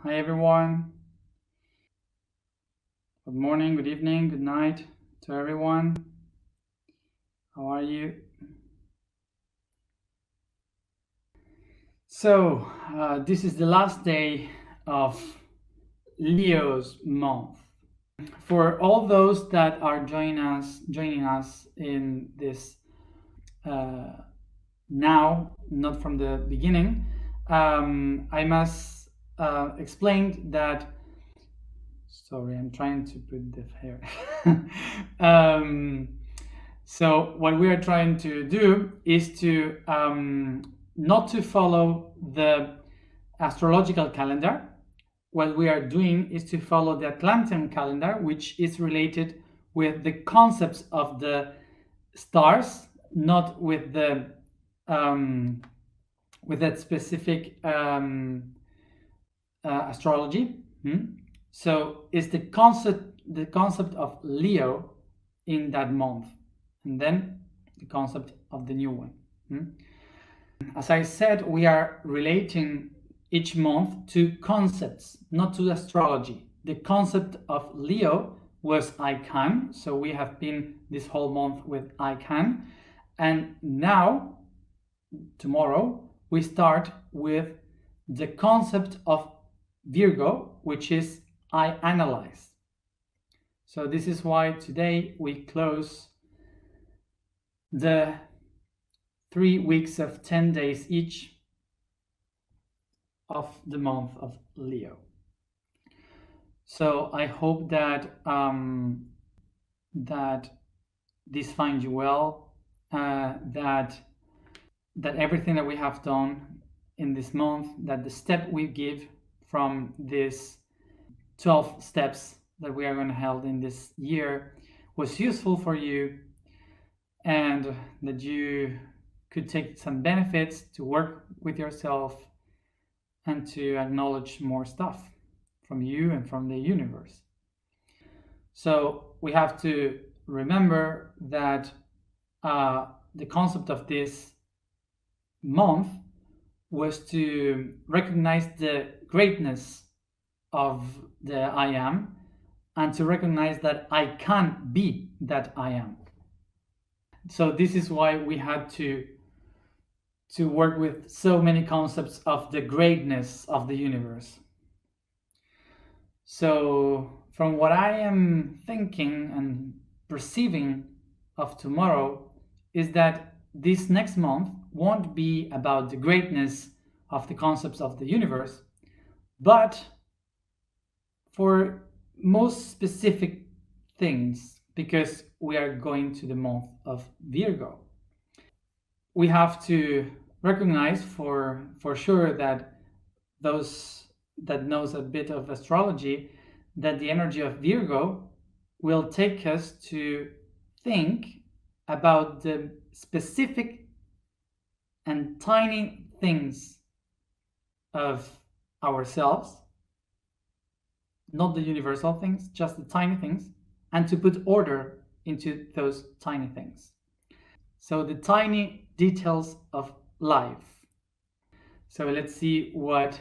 Hi everyone. Good morning, good evening, good night to everyone. How are you? This is the last day of Leo's month. For all those that are joining us in this now, not from the beginning, I must explain that. Sorry, I'm trying to put the hair. So what we are trying to do is to not to follow the astrological calendar. What we are doing is to follow the Atlantean calendar, which is related with the concepts of the stars, not with the with that specific astrology. So it's the concept of Leo in that month, and then the concept of the new one. As I said, we are relating each month to concepts, not to astrology. The concept of Leo was I can, so we have been this whole month with I can, and now tomorrow we start with the concept of Virgo, which is I analyze. So this is why today we close the 3 weeks of 10 days each of the month of Leo. So I hope that that this finds you well, that everything that we have done in this month, that the step we give from this 12 steps that we are going to hold in this year was useful for you, and that you could take some benefits to work with yourself and to acknowledge more stuff from you and from the universe. So we have to remember that the concept of this month was to recognize the greatness of the I am, and to recognize that I can be that I am. So this is why we had to work with so many concepts of the greatness of the universe. So from what I am thinking and perceiving of tomorrow is that this next month won't be about the greatness of the concepts of the universe, but for most specific things, because we are going to the month of Virgo. We have to recognize for sure that those that knows a bit of astrology, that the energy of Virgo will take us to think about the specific and tiny things of ourselves, not the universal things, just the tiny things, and to put order into those tiny things. So the tiny details of life. So let's see what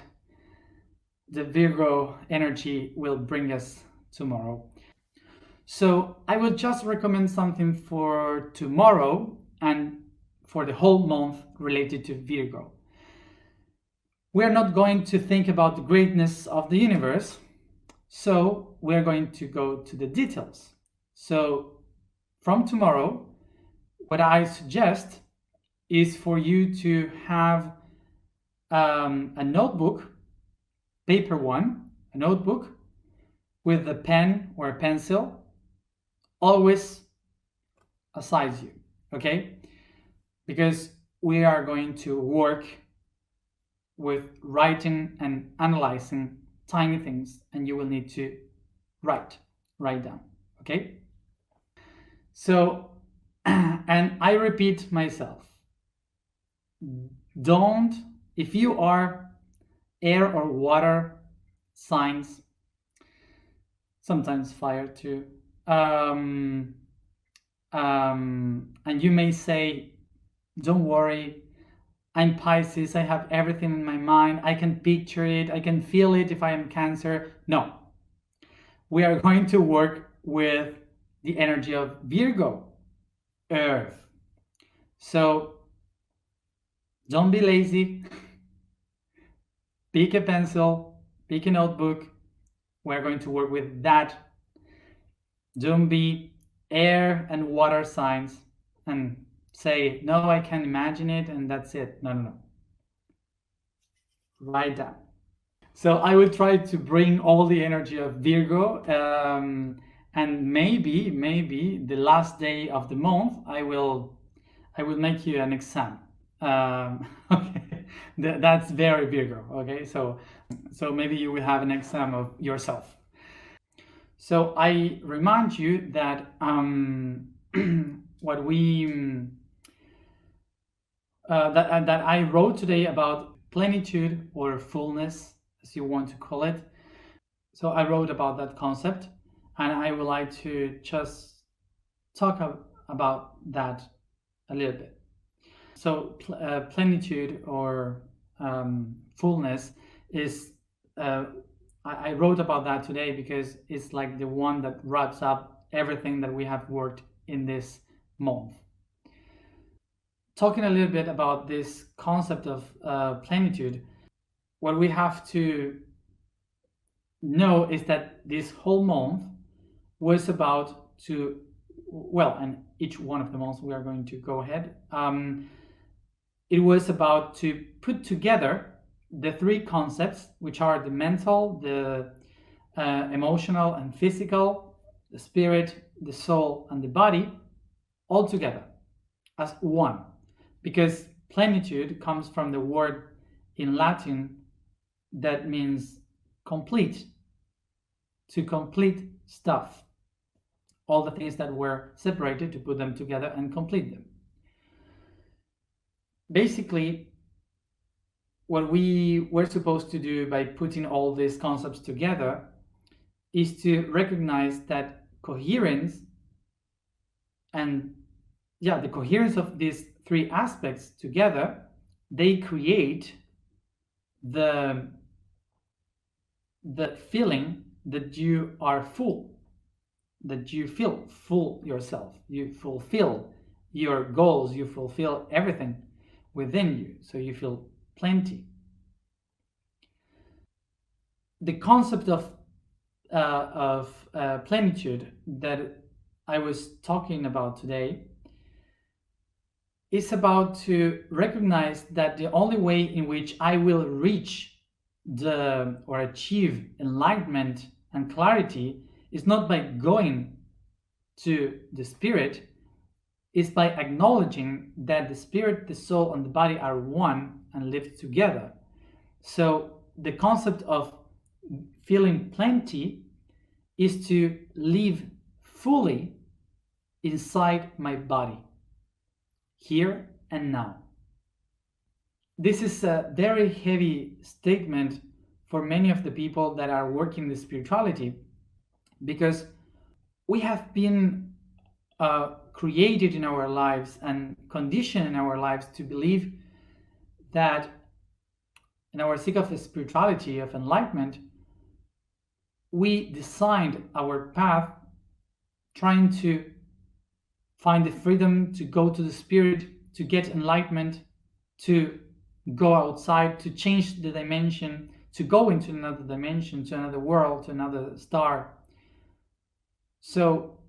the Virgo energy will bring us tomorrow. So I would just recommend something for tomorrow and for the whole month related to Virgo. We're not going to think about the greatness of the universe, so we're going to go to the details. So from tomorrow, what I suggest is for you to have a notebook, paper one, a notebook with a pen or a pencil, always aside you, okay? Because we are going to work with writing and analyzing tiny things, and you will need to write down, okay? So, and I repeat myself, don't, if you are air or water signs, sometimes fire too, and you may say, don't worry, I'm Pisces, I have everything in my mind, I can picture it, I can feel it if I am Cancer. No. We are going to work with the energy of Virgo, Earth. So don't be lazy. Pick a pencil, pick a notebook. We're going to work with that. Don't be air and water signs and say, no, I can imagine it and that's it. No, no, no. Write down. So I will try to bring all the energy of Virgo, and maybe the last day of the month I will make you an exam. Okay, that's very Virgo. Okay, so maybe you will have an exam of yourself. So I remind you that what we that I wrote today about plenitude or fullness, as you want to call it. So I wrote about that concept, and I would like to just talk about that a little bit. So plenitude or fullness is, I wrote about that today because it's like the one that wraps up everything that we have worked in this month. Talking a little bit about this concept of plenitude, what we have to know is that this whole month was about to, well, and each one of the months we are going to go ahead, it was about to put together the three concepts, which are the mental, the emotional and physical, the spirit, the soul, and the body, all together as one. Because plenitude comes from the word in Latin that means complete, to complete stuff, all the things that were separated, to put them together and complete them. Basically, what we were supposed to do by putting all these concepts together is to recognize that coherence and the coherence of these three aspects together, they create the feeling that you are full, that you feel full yourself, you fulfill your goals, you fulfill everything within you, so you feel plenty. The concept of plenitude that I was talking about today is about to recognize that the only way in which I will reach or achieve enlightenment and clarity is not by going to the spirit, is by acknowledging that the spirit, the soul, and the body are one and live together. So the concept of feeling plenty is to live fully inside my body, here and now. This is a very heavy statement for many of the people that are working with spirituality, because we have been created in our lives and conditioned in our lives to believe that in our seek of spirituality, of enlightenment, we designed our path trying to find the freedom to go to the spirit, to get enlightenment, to go outside, to change the dimension, to go into another dimension, to another world, to another star. So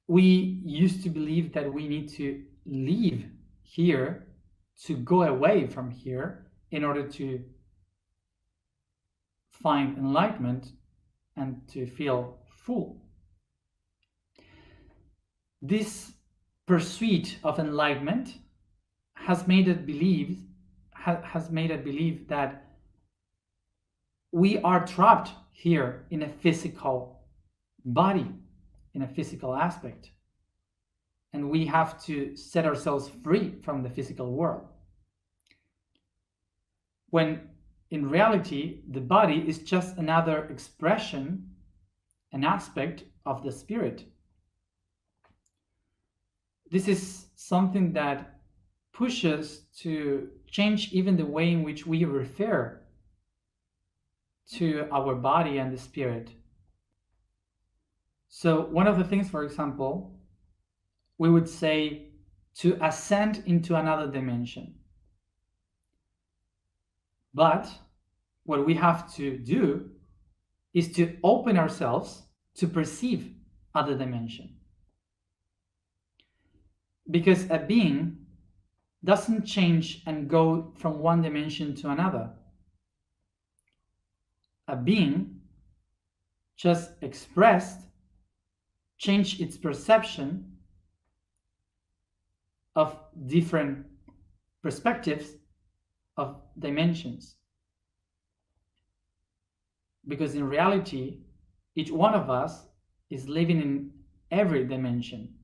we used to believe that we need to leave here, to go away from here in order to find enlightenment and to feel full. This pursuit of enlightenment has made us believe that we are trapped here in a physical body, in a physical aspect, and we have to set ourselves free from the physical world, when in reality the body is just another expression, an aspect of the spirit. This is something that pushes to change even the way in which we refer to our body and the spirit. So one of the things, for example, we would say to ascend into another dimension. But what we have to do is to open ourselves to perceive other dimension. Because a being doesn't change and go from one dimension to another. A being just expressed, changed its perception of different perspectives of dimensions. Because in reality, each one of us is living in every dimension.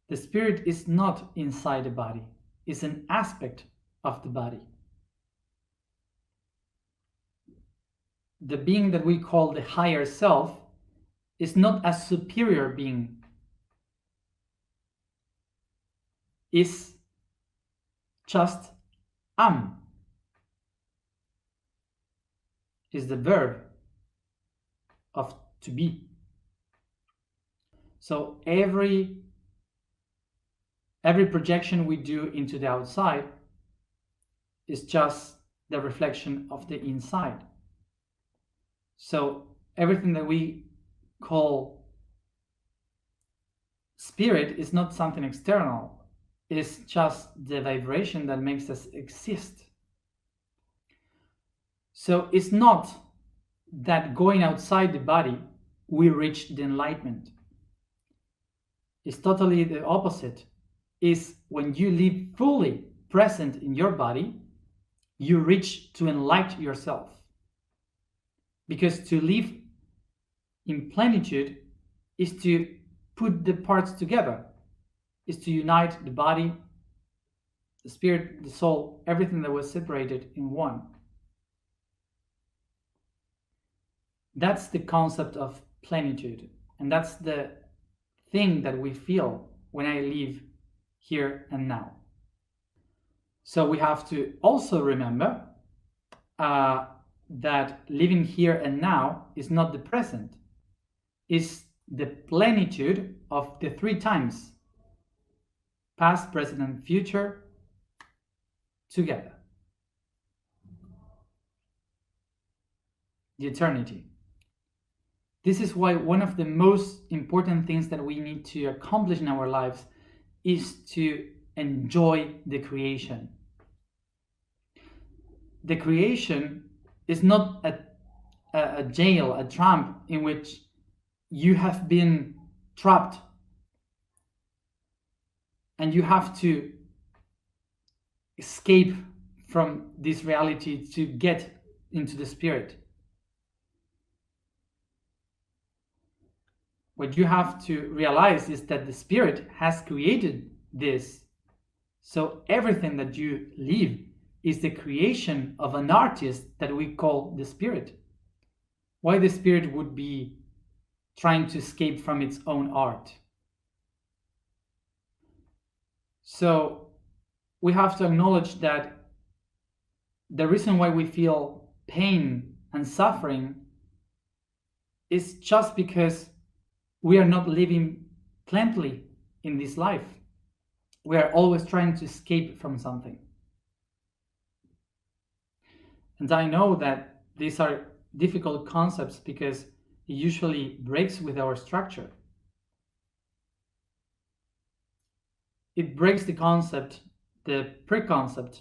The spirit is not inside the body, it's an aspect of the body. The being that we call the higher self is not a superior being. It's just is the verb of to be. So every projection we do into the outside is just the reflection of the inside. So everything that we call spirit is not something external. It's just the vibration that makes us exist. So it's not that going outside the body we reach the enlightenment. It's totally the opposite. Is when you live fully present in your body, you reach to enlighten yourself. Because to live in plenitude is to put the parts together, is to unite the body, the spirit, the soul, everything that was separated in one. That's the concept of plenitude, and that's the thing that we feel when I live here and now. So we have to also remember that living here and now is not the present, it's the plenitude of the three times, past, present, and future, together. The eternity. This is why one of the most important things that we need to accomplish in our lives is to enjoy the creation. The creation is not a jail, a trap in which you have been trapped and you have to escape from this reality to get into the spirit. What you have to realize is that the spirit has created this. So everything that you live is the creation of an artist that we call the spirit. Why the spirit would be trying to escape from its own art? So we have to acknowledge that the reason why we feel pain and suffering is just because we are not living plentifully in this life. We are always trying to escape from something. And I know that these are difficult concepts because it usually breaks with our structure. It breaks the concept, the preconception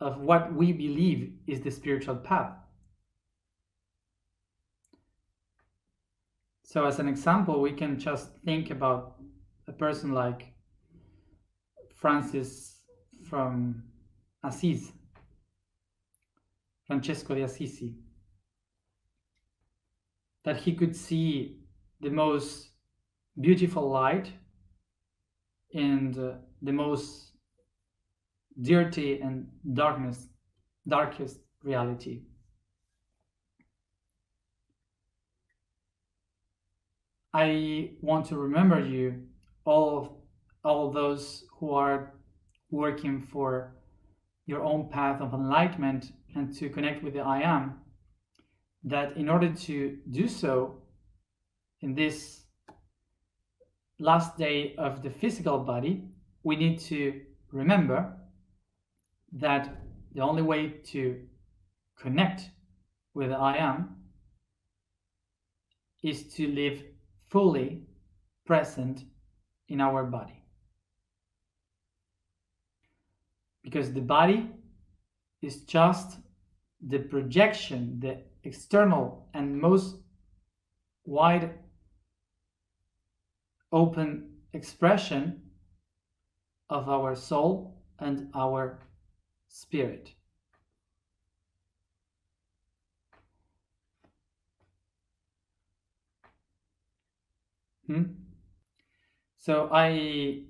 of what we believe is the spiritual path. So as an example, we can just think about a person like Francis from Assisi, Francesco di Assisi, that he could see the most beautiful light and the most dirty and darkest reality. I want to remember you, all all those who are working for your own path of enlightenment and to connect with the I Am, that in order to do so in this last day of the physical body, we need to remember that the only way to connect with the I Am is to live fully present in our body. Because the body is just the projection, the external and most wide open expression of our soul and our spirit. So I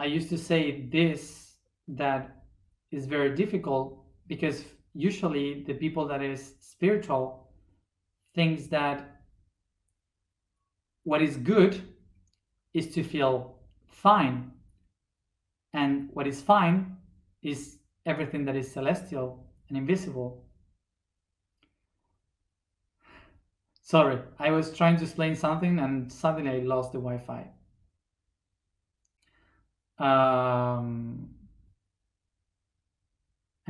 used to say this, that is very difficult, because usually the people that is spiritual thinks that what is good is to feel fine, and what is fine is everything that is celestial and invisible. Sorry, I was trying to explain something and suddenly I lost the Wi-Fi. I'm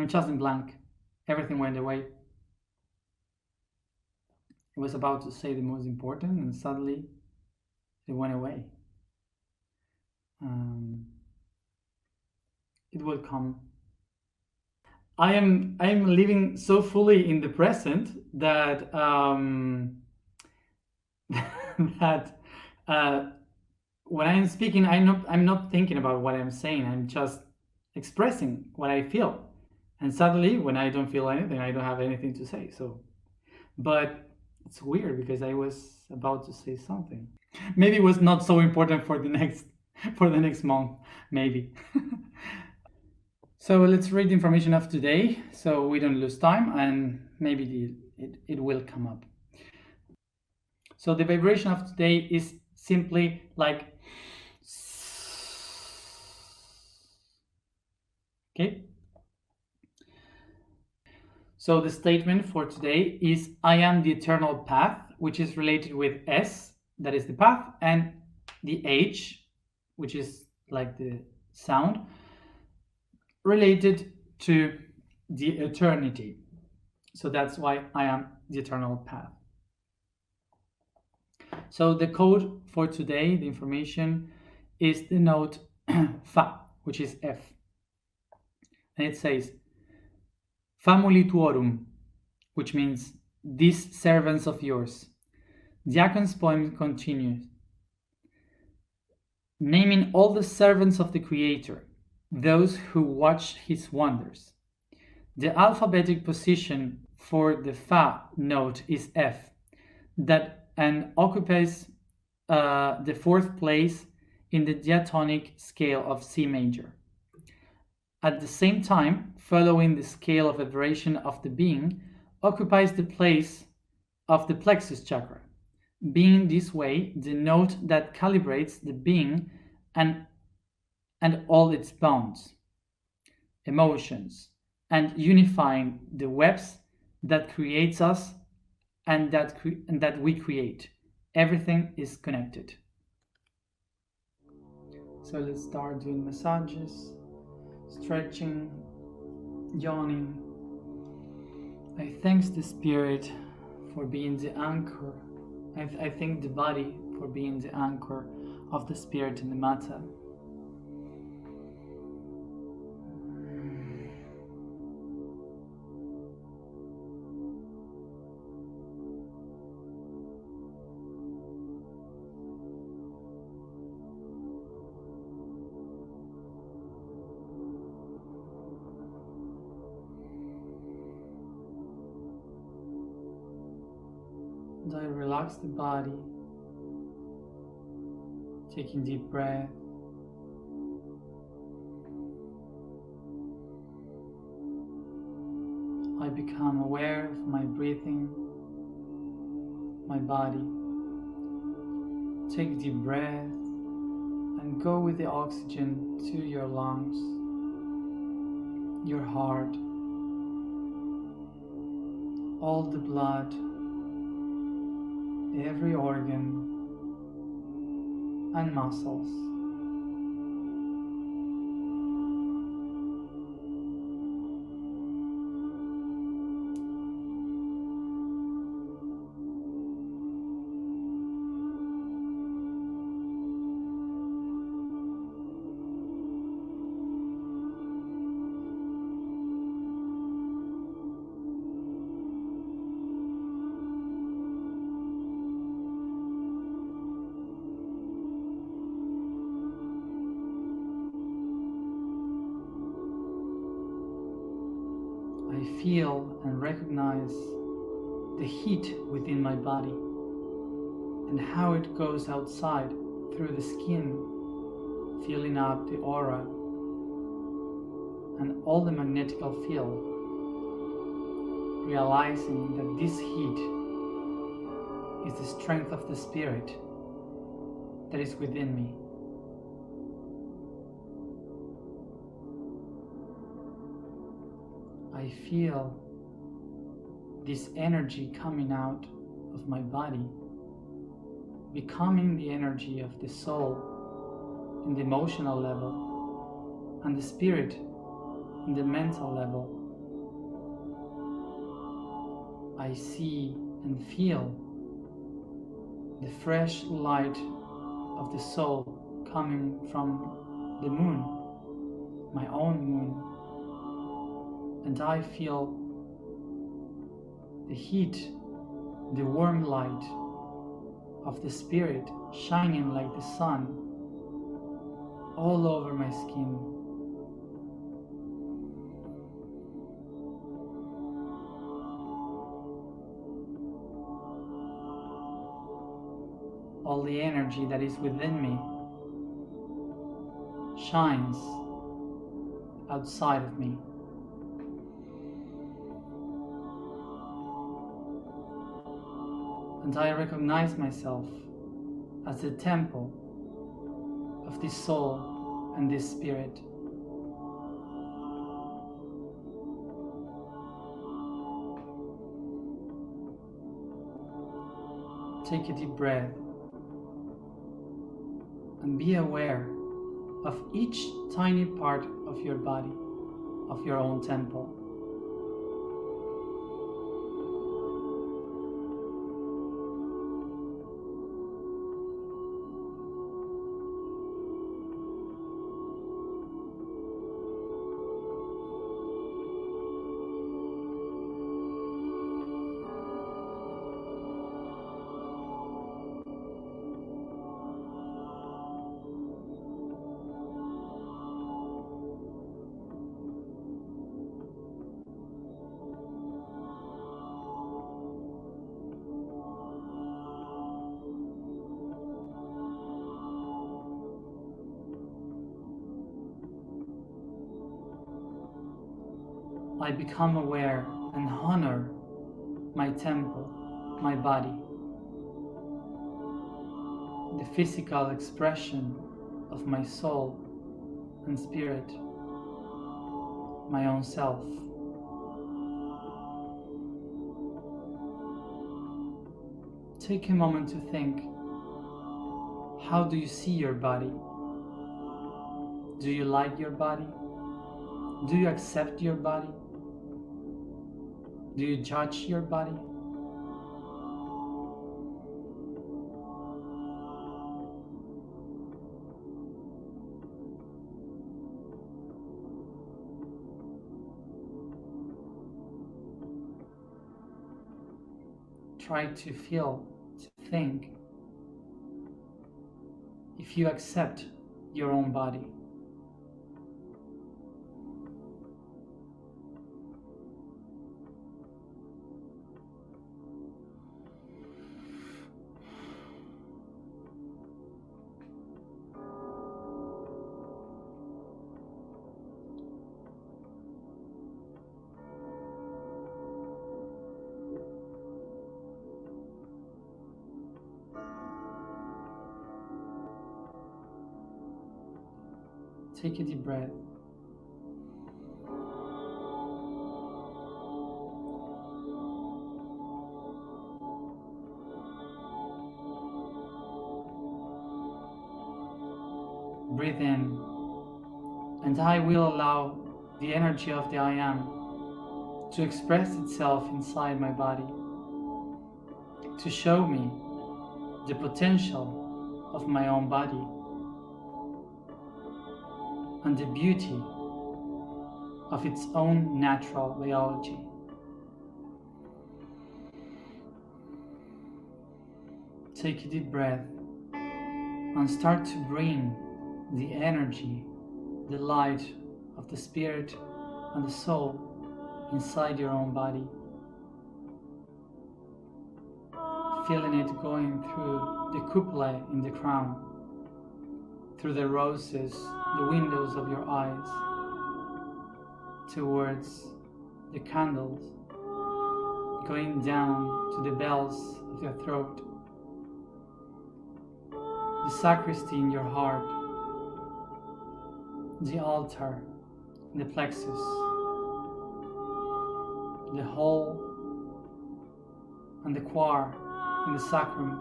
just in blank. Everything went away. I was about to say the most important and suddenly it went away. It will come. I am living so fully in the present that that when I am speaking, I'm not thinking about what I'm saying. I'm just expressing what I feel. And suddenly, when I don't feel anything, I don't have anything to say. So, but it's weird because I was about to say something. Maybe it was not so important for the next month. Maybe. So let's read the information of today, so we don't lose time, and maybe it will come up. So the vibration of today is simply like, okay. So the statement for today is, I am the eternal path, which is related with S, that is the path, and the H, which is like the sound, related to the eternity. So that's why I am the eternal path. So the code for today, the information, is the note Fa, which is F. And it says, Famuli tuorum, which means these servants of yours. Diacon's poem continues, naming all the servants of the Creator, those who watch his wonders. The alphabetic position for the Fa note is F, that and occupies the fourth place in the diatonic scale of C major. At the same time, following the scale of vibration of the being, occupies the place of the plexus chakra, being this way the note that calibrates the being and all its bonds, emotions, and unifying the webs that creates us and that we create. Everything is connected. So let's start doing massages, stretching, yawning. I thank the spirit for being the anchor. I thank the body for being the anchor of the spirit and the matter. And I relax the body, taking deep breath. I become aware of my breathing, my body. Take deep breath and go with the oxygen to your lungs, your heart, all the blood, every organ and muscles. I feel and recognize the heat within my body and how it goes outside through the skin, filling up the aura and all the magnetical field, realizing that this heat is the strength of the spirit that is within me. I feel this energy coming out of my body, becoming the energy of the soul in the emotional level and the spirit in the mental level. I see and feel the fresh light of the soul coming from the moon, my own moon. And I feel the heat, the warm light of the spirit shining like the sun all over my skin. All the energy that is within me shines outside of me. And I recognize myself as the temple of this soul and this spirit. Take a deep breath and be aware of each tiny part of your body, of your own temple. I become aware and honor my temple, my body, the physical expression of my soul and spirit, my own self. Take a moment to think, how do you see your body? Do you like your body? Do you accept your body? Do you judge your body? Try to feel, to think, if you accept your own body. Take a deep breath. Breathe in, and I will allow the energy of the I Am to express itself inside my body, to show me the potential of my own body and the beauty of its own natural biology. Take a deep breath and start to bring the energy, the light of the spirit and the soul inside your own body. Feeling it going through the cupola in the crown, through the roses, the windows of your eyes, towards the candles, going down to the bells of your throat, the sacristy in your heart, the altar, the plexus, the hall and the choir in the sacrum,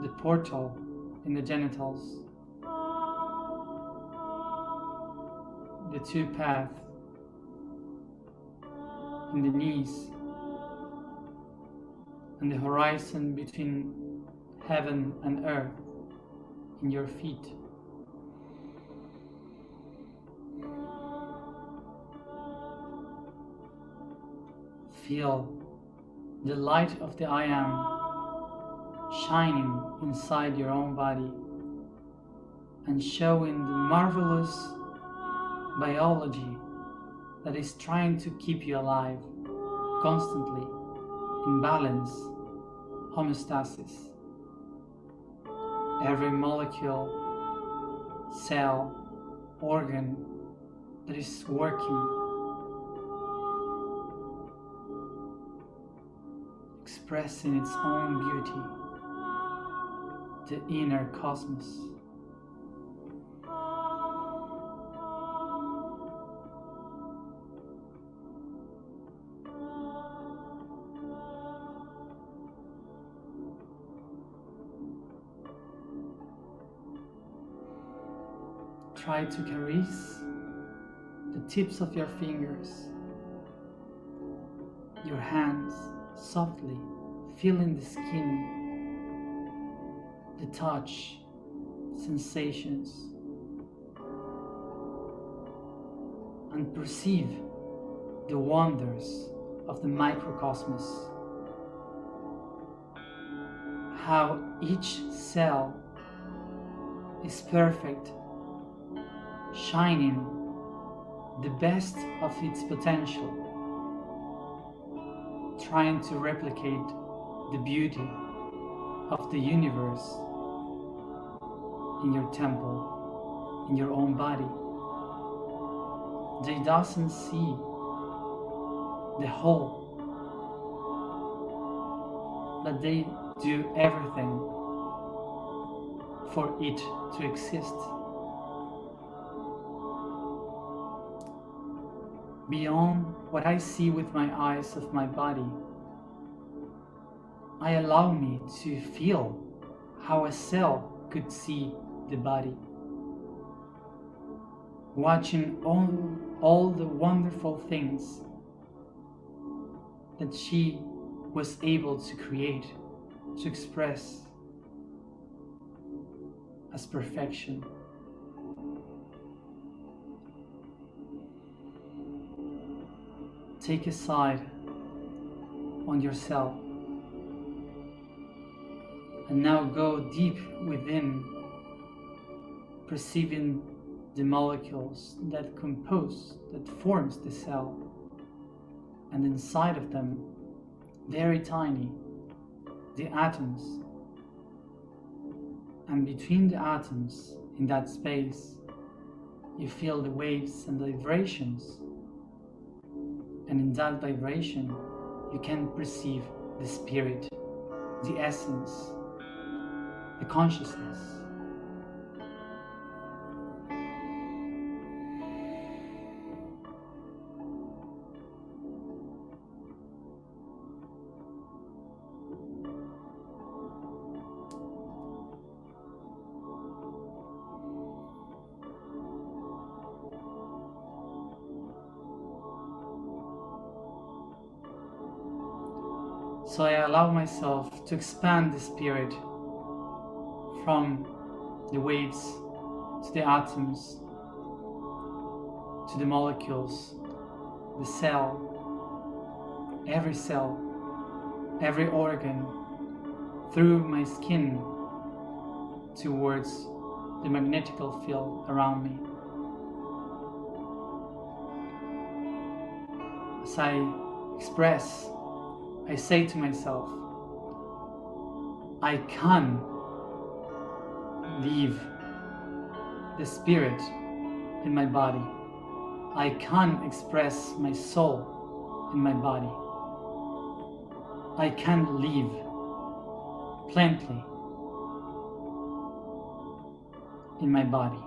the portal in the genitals, the two paths in the knees, and the horizon between heaven and earth in your feet. Feel the light of the I Am shining inside your own body and showing the marvelous biology that is trying to keep you alive, constantly in balance, homeostasis. Every molecule, cell, organ that is working, expressing its own beauty, the inner cosmos. Try to caress the tips of your fingers, your hands, softly feeling the skin, the touch, sensations, and perceive the wonders of the microcosmos. How each cell is perfect, shining the best of its potential, trying to replicate the beauty of the universe in your temple, in your own body. They doesn't see the whole, but they do everything for it to exist. Beyond what I see with my eyes of my body, I allow me to feel how a cell could see the body, watching all the wonderful things that she was able to create, to express as perfection. Take a side on yourself and now go deep within, perceiving the molecules that compose, that forms the cell, and inside of them, very tiny, the atoms, and between the atoms, in that space, you feel the waves and the vibrations. And in that vibration, you can perceive the spirit, the essence, the consciousness. So I allow myself to expand the spirit from the waves to the atoms, to the molecules, the cell, every organ, through my skin towards the magnetical field around me. As I express, I say to myself, I can leave the spirit in my body. I can express my soul in my body. I can live plenty in my body.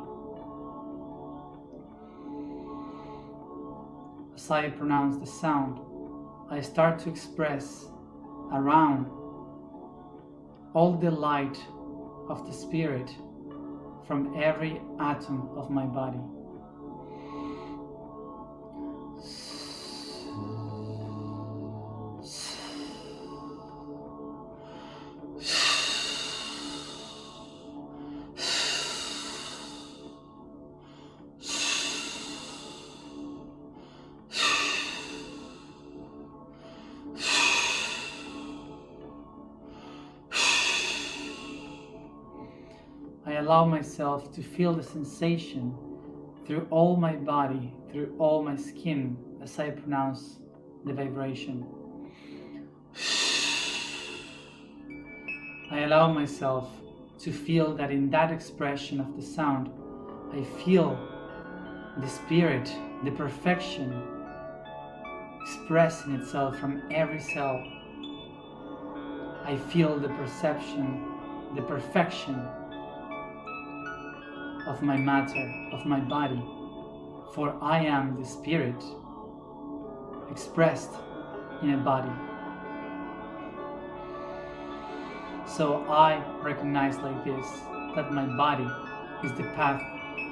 As I pronounce the sound, I start to express around all the light of the spirit from every atom of my body. I allow myself to feel the sensation through all my body, through all my skin, as I pronounce the vibration. I allow myself to feel that in that expression of the sound, I feel the spirit, the perfection expressing itself from every cell. I feel the perception, the perfection of my matter, of my body, for I am the spirit expressed in a body. So I recognize like this, that my body is the path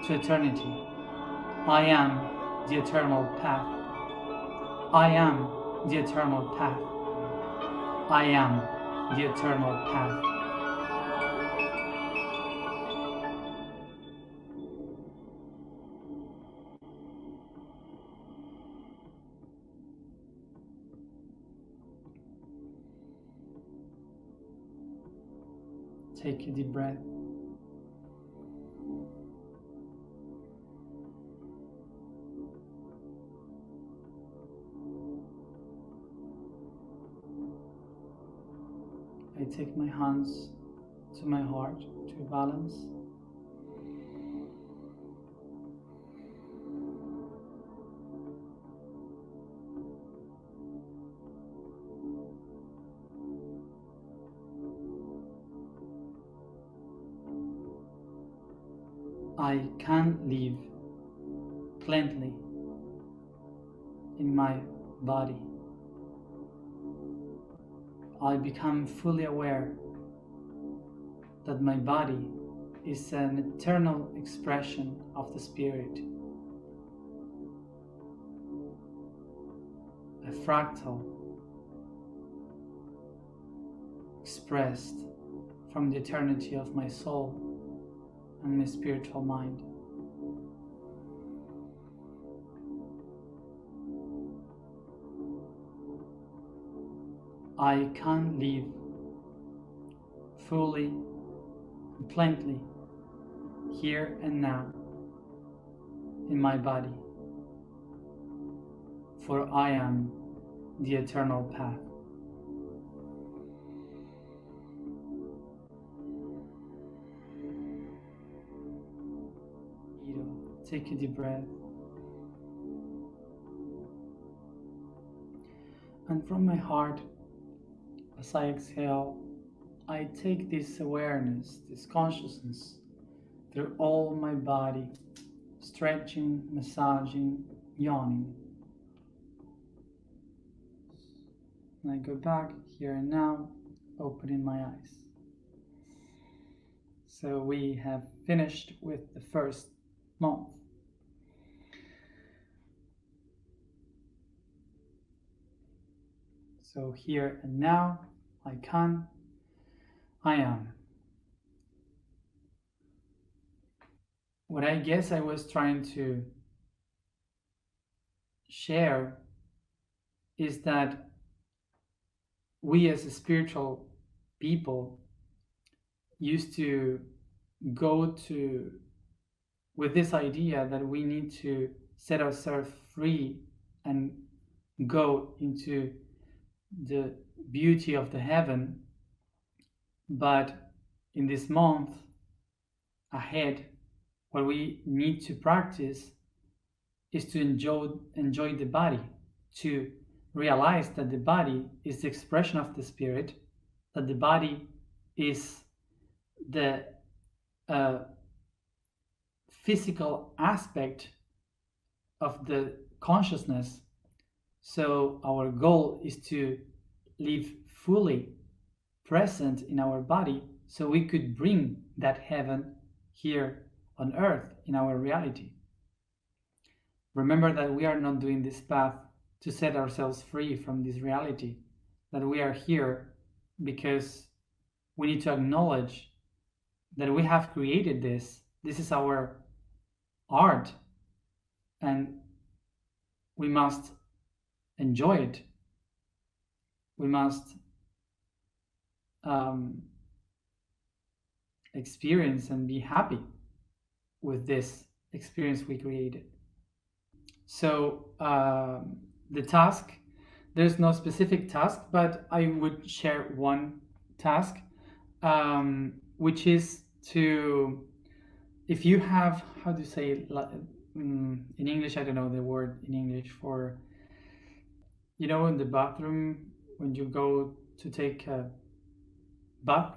to eternity. I am the eternal path. I am the eternal path. I am the eternal path. Take a deep breath. I take my hands to my heart to balance. I can live plenty in my body. I become fully aware that my body is an eternal expression of the spirit, a fractal expressed from the eternity of my soul and my spiritual mind. I can live fully and plenty here and now in my body, for I am the eternal path. Take a deep breath. And from my heart, as I exhale, I take this awareness, this consciousness through all my body, stretching, massaging, yawning. And I go back here and now, opening my eyes. So we have finished with the first month. So here and now, I can, I am. What I guess I was trying to share is that we as a spiritual people used to go to with this idea that we need to set ourselves free and go into the beauty of the heaven. But in this month ahead, what we need to practice is to enjoy the body, to realize that the body is the expression of the spirit, that the body is the physical aspect of the consciousness. So our goal is to live fully present in our body so we could bring that heaven here on earth in our reality. Remember that we are not doing this path to set ourselves free from this reality, that we are here because we need to acknowledge that we have created this. This is our art, and we must enjoy it. We must experience and be happy with this experience we created. So the task, there's no specific task, but I would share one task, which is to, if you have, how do you say, in English, I don't know the word in English for, you know, in the bathroom when you go to take a bath,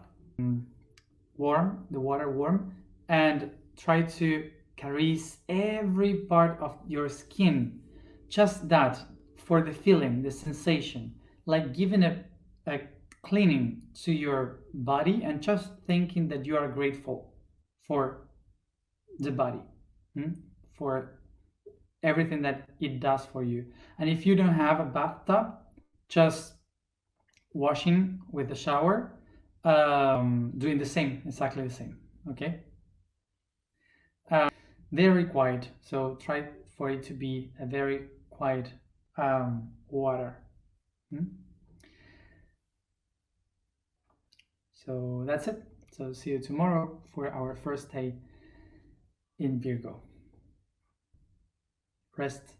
warm, the water warm, and try to caress every part of your skin, just that, for the feeling, the sensation, like giving a cleaning to your body and just thinking that you are grateful for the body, for everything that it does for you. And if you don't have a bathtub, just washing with the shower, doing the same, exactly the same. Okay. Very quiet, so try for it to be a very quiet water. So that's it. So see you tomorrow for our first day in Virgo. Rest.